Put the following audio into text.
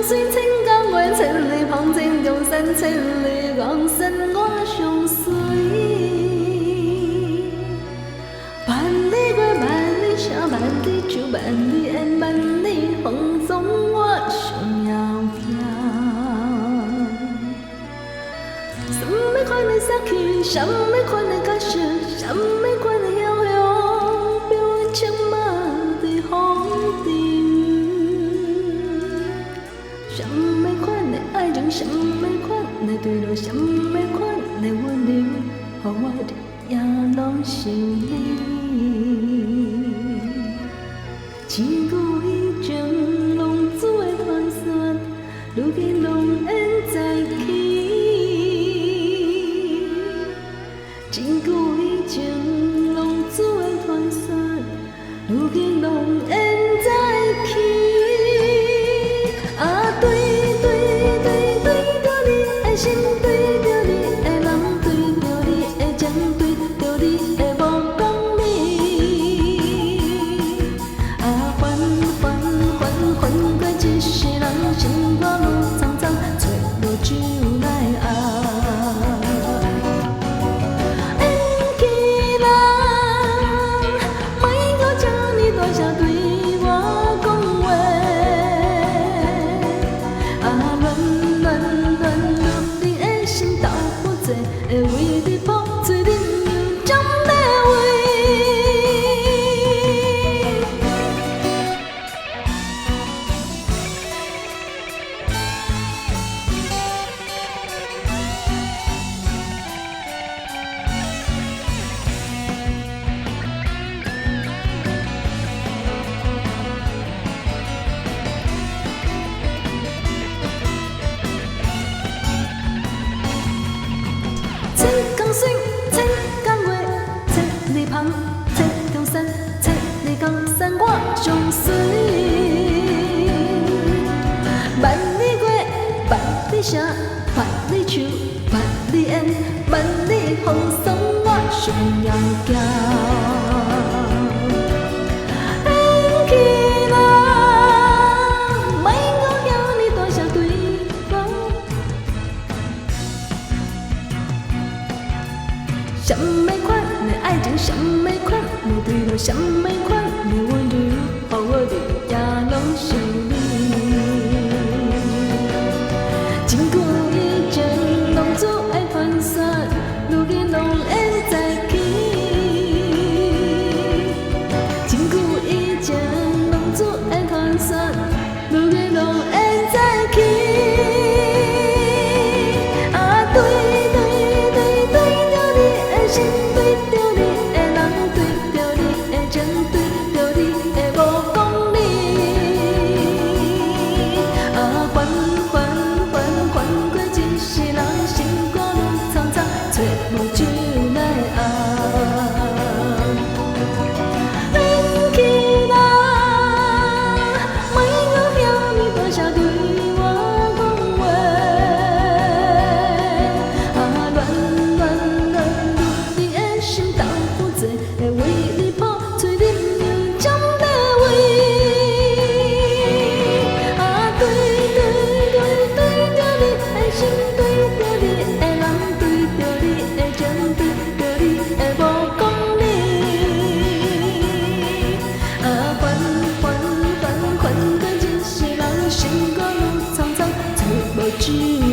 水千江月，千里旁千中山，千里江山我相随。万里月，万里沙，万里酒，万里烟，万里风中我想要行。什么款的撒气，什么款的假设，什么款的遥遥，比阮情马在风顶。什么款的爱情，什么款的对路，什么款的温柔，予我的也拢是你。千古以前浪子的传说，如今拢缘在起。千古以前浪子的传说，如今拢缘在起。啊，对对对对着你的心，对着你的人，对着你的情，对着你的无讲理。啊，翻翻翻翻过一世人，心肝路苍苍，找无酒来熬。缘起人，莫搁这呢大声对我讲话。啊，恋恋恋入你的心斗不济，会为你破碎忍又将要为。千江水，千江月，千里旁，千中山，千里江山我相随。万里月，万里沙，万里树，万里烟，万里风霜我想要行。缘起人，莫搁遐呢大声对我。什么款的爱情，什么款的对路，什么款的温柔，予我的也拢是你。千古以前浪子的传说，如今拢缘在起。千古以前浪子的传说，如今拢缘在起。啊，对对对对着你的心，对着你的人，对着你的情，对着你的无讲理。啊，翻翻翻翻过一世人，心肝路苍苍，找无酒来熬。缘起人，莫搁遐呢大声对我讲话。啊，恋恋恋入你的心斗不济，会为你破碎忍又将要为。啊，对对对对着你的心，对着你的人，对着你的情，对着你的无讲理。啊，翻翻翻翻过一世人，心肝路苍苍，找无酒。